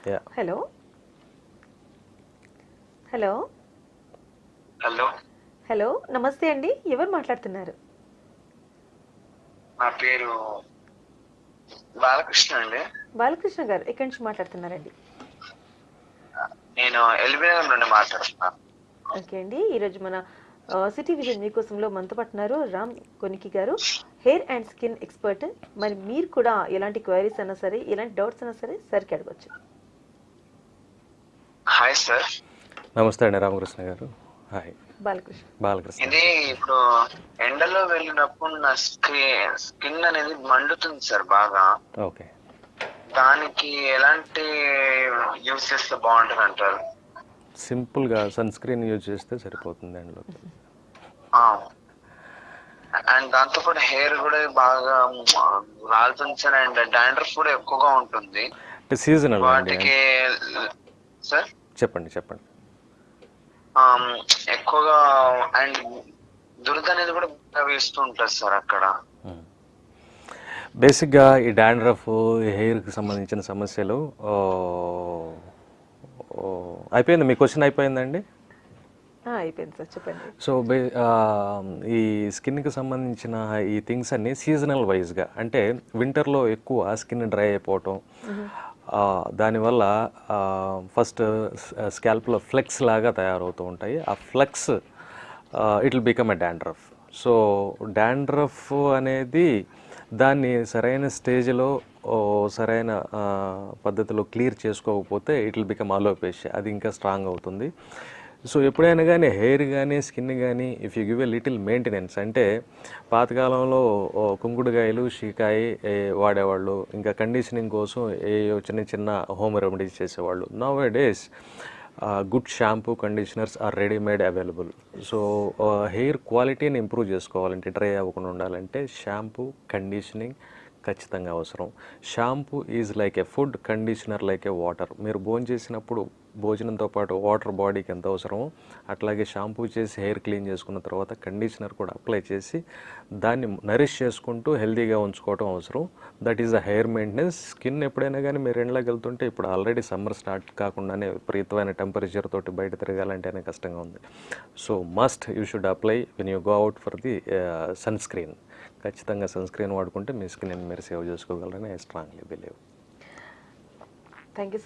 Yeah. Hello hello hello, hello నమస్తే అండి, ఎవరు మాట్లాడుతున్నారు? నా పేరు బాలకృష్ణ అండి. బాలకృష్ణ గారు ఎక్కడి నుంచి మాట్లాడుతున్నారండి? నేను ఎల్బీ నగర్ నుండి మాట్లాడుతున్నాను. ఓకే అండి, ఈరోజు మన సిటీ విజన్ మీకోసంలో మనతో పట్టున్నారు రామ్ కొనికి గారు, హెయిర్ అండ్ స్కిన్ ఎక్స్పర్ట్. మరి మీరు కూడా ఎలాంటి క్వైరీస్ అయినా సరే, ఎలాంటి డౌట్స్ అయినా సరే సార్కి అడగచ్చు. Hi sir. నమస్తే అండి రామకృష్ణ గారు. హాయ్ బాలకృష్ణ. బాలకృష్ణ. ఇది ఇప్పుడు ఎండలో వెళ్ళినప్పుడు నా స్కిన్ అనేది మండుతుంది సార్ బాగా. ఓకే. దానికి ఎలాంటి యూస్ చేస్తే బాగుంటుంది అంటారు? సింపుల్గా సన్ స్క్రీన్ యూజ్ చేస్తే సరిపోతుంది అందులో. అండ్ దాంతో పాటు హెయిర్ కూడా బాగా రాలుతుంది సార్. అండ్ డాండ్రఫ్ కూడా ఎక్కువగా ఉంటుంది అంటే సీజనల్ అండి. వాటికి. సార్ చెప్పండి చెప్పండి. ఎక్కువగా అండ్ దురద అనేది కూడా బాగా వేస్తూ ఉంటుంది సార్ అక్కడ. బేసిక్గా ఈ డాండ్రఫ్, హెయిర్కి సంబంధించిన సమస్యలు అయిపోయింది. మీ క్వశ్చన్ అయిపోయిందండి? అయిపోయింది సార్, చెప్పండి. సో ఈ స్కిన్కి సంబంధించిన ఈ థింగ్స్ అన్నీ సీజనల్ వైజ్గా, అంటే వింటర్లో ఎక్కువ స్కిన్ డ్రై అయిపోవటం, దానివల్ల ఫస్ట్ స్కాల్ప్లో ఫ్లెక్స్ లాగా తయారవుతూ ఉంటాయి. ఆ flakes it will become a dandruff. So dandruff అనేది దాన్ని సరైన స్టేజ్లో సరైన పద్ధతిలో క్లియర్ చేసుకోకపోతే ఇట్ విల్ బికమ్ అలోపేషియా, అది ఇంకా స్ట్రాంగ్ అవుతుంది. సో ఎప్పుడైనా కానీ హెయిర్ కానీ స్కిన్ కానీ if you give a little maintenance, అంటే పాతకాలంలో కుంకుడుకాయలు, షీకాయ వాడేవాళ్ళు, ఇంకా కండిషనింగ్ కోసం చిన్న చిన్న హోమ్ రెమెడీస్ చేసేవాళ్ళు. Nowadays good shampoo, conditioners are readymade available. So hair క్వాలిటీని ఇంప్రూవ్ చేసుకోవాలంటే, డ్రై అవ్వకుండా ఉండాలంటే షాంపూ, కండిషనింగ్ ఖచ్చితంగా అవసరం. Shampoo is like a food, conditioner like a water. మీరు భోజనం చేసినప్పుడు భోజనంతో పాటు వాటర్ బాడీకి ఎంత అవసరమో, అట్లాగే షాంపూ చేసి హెయిర్ క్లీన్ చేసుకున్న తర్వాత కండిషనర్ కూడా అప్లై చేసి దాన్ని నరిష్ చేసుకుంటూ హెల్తీగా ఉంచుకోవడం అవసరం. That is the hair maintenance. Skin ఎప్పుడైనా కానీ మీరు ఎండలోకి వెళ్తుంటే, ఇప్పుడు ఆల్రెడీ సమ్మర్ స్టార్ట్ కాకుండానే విపరీతమైన టెంపరేచర్ తోటి బయట తిరగాలంటేనే కష్టంగా ఉంది. So must you should apply when you go out for the sunscreen. ఖచ్చితంగా సన్ స్క్రీన్ వాడుకుంటే మీ స్కిన్ మీరు సేవ్ చేసుకోగలరని I strongly believe. Thank you.